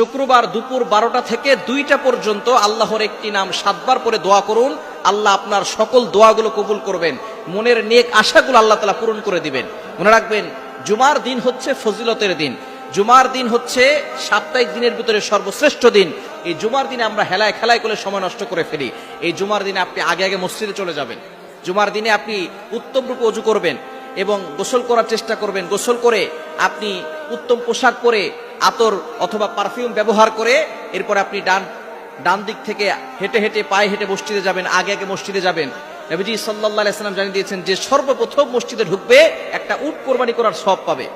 শুক্রবার দুপুর 12টা থেকে 2টা পর্যন্ত আল্লাহর একটি নাম 7 বার পরে দোয়া করুন। আল্লাহ আপনার সকল দোয়াগুলো কবুল করবেন, মনের নেক আশাগুলো আল্লাহ তাআলা পূরণ করে দিবেন। মনে রাখবেন, জুমার দিন হচ্ছে ফজিলতের দিন। জুমার দিন হচ্ছে সাপ্তাহিক দিনের ভিতরে সর্বশ্রেষ্ঠ দিন। এই জুমার দিনে আমরা হেলায় খেলায় করে সময় নষ্ট করে ফেলি। এই জুমার দিনে আপনি আগে আগে মসজিদে চলে যাবেন। জুমার দিনে আপনি উত্তম রূপে ওযু করবেন এবং গোসল করার চেষ্টা করবেন। গোসল করে আপনি উত্তম পোশাক পরে, আতর অথবা পারফিউম ব্যবহার করে এরপর আপনি ডান দিক থেকে হেঁটে হেঁটে পায়ে হেঁটে মসজিদে যাবেন, আগে আগে মসজিদে যাবেন। নবীজি সাল্লাল্লাহু আলাইহি ওয়াসাল্লাম জানিয়ে দিয়েছেন যে সর্বপ্রথম মসজিদে ঢুকবে একটা উট কোরবানি করার সওয়াব পাবে।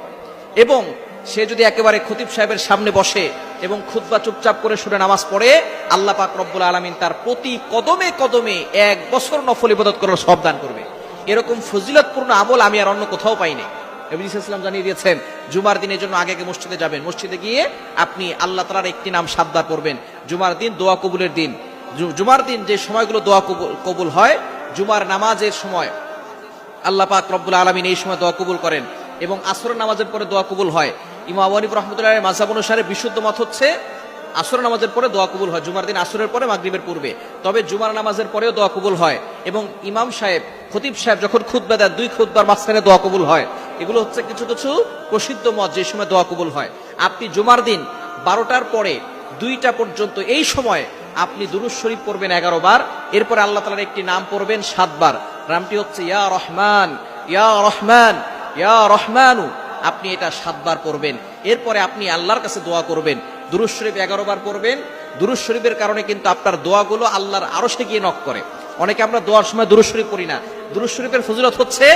এবং সে যদি একেবারে খতিব সাহেবের সামনে বসে এবং খুতবা চুপচাপ করে শুনে নামাজ পড়ে, আল্লাহ পাক রব্বুল আলামিন তার প্রতি কদমে কদমে 1 বছর নফল ইবাদত করার সওয়াব দান করবে। এরকম ফজিলতপূর্ণ আমল আমি আর অন্য কোথাও পাইনি। নবী সাল্লাল্লাহু আলাইহি ওয়াসাল্লাম জানিয়ে দিয়েছেন জুমার দিনের জন্য আগে আগে মসজিদে যাবেন। মসজিদে গিয়ে আপনি আল্লাহ তাআলার একটি নাম 7 বার পড়বেন। জুমার দিন দোয়া কবুলের দিন। জুমার দিন যে সময়গুলো দোয়া কবুল হয়, জুমার নামাজের সময় আল্লাহ পাক রব্বুল আলামিন এই সময় দোয়া কবুল করেন এবং আসরের নামাজের পরে দোয়া কবুল হয়। ইমাম আবু হানিফা রাহমাতুল্লাহির মাযহাব অনুসারে বিশুদ্ধ মত হচ্ছে আসরের নামাজের পরে দোয়া কবুল হয়, জুমার দিন আসরের পরে মাগরিবের পূর্বে। তবে জুমার নামাজের পরেও দোয়া কবুল হয় এবং ইমাম সাহেব খতিব সাহেব যখন খুতবা দেন 2 খুতবার মাঝখানে দোয়া কবুল হয়। এগুলো হচ্ছে কিছু কিছু প্রসিদ্ধ মত যে সময় দোয়া কবুল হয়। আপনি জুমার দিন 12টার পরে 2টা পর্যন্ত এই সময় আপনি দুরূদ শরীফ পড়বেন 11 বার। এরপরে আল্লাহ তাআলার একটি নাম পড়বেন 7 বার। নামটি হচ্ছে ইয়া রহমান, ইয়া রহমান, ইয়া রহমানু। আপনি এটা 7 বার পড়বেন। এরপরে আপনি আল্লাহর কাছে দোয়া করবেন। দুরূদ শরীফ 11 বার পড়বেন। দুরূদ শরীফের কারণে কিন্তু আপনার দোয়াগুলো আল্লাহর আরশে গিয়ে নক করে। অনেকে আমরা দোয়ার সময় দুরূদ শরীফ পড়ি না। দুরূদ শরীফের ফজিলত হচ্ছে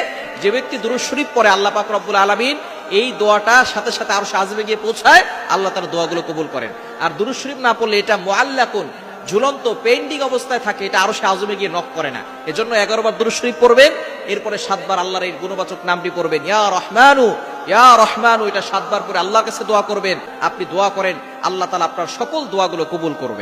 যে ব্যক্তি দুরূদ শরীফ পড়ে আল্লাহ পাক রব্বুল আলামিন এই দোয়াটা সাথে সাথে আরশে আযমে গিয়ে পৌঁছায়, আল্লাহ তার দোয়াগুলো কবুল করেন। আর দুরূদ শরীফ না পড়লে এটা মুআল্লাকুন, ঝুলন্ত পেন্ডিং অবস্থায় থাকে, এটা আরশে আযমে গিয়ে নক করে না। এজন্য 11 বার দুরূদ শরীফ পড়বেন। এরপরে 7 বার আল্লাহর এই গুণবাচক নামটি পড়বেন, ইয়া রহমানু, ইয়া রহমানু। এটা 7 বার পরে আল্লাহর কাছে দোয়া করবেন। আপনি দোয়া করেন, আল্লাহ তাআলা আপনার সকল দোয়াগুলো কবুল করবেন।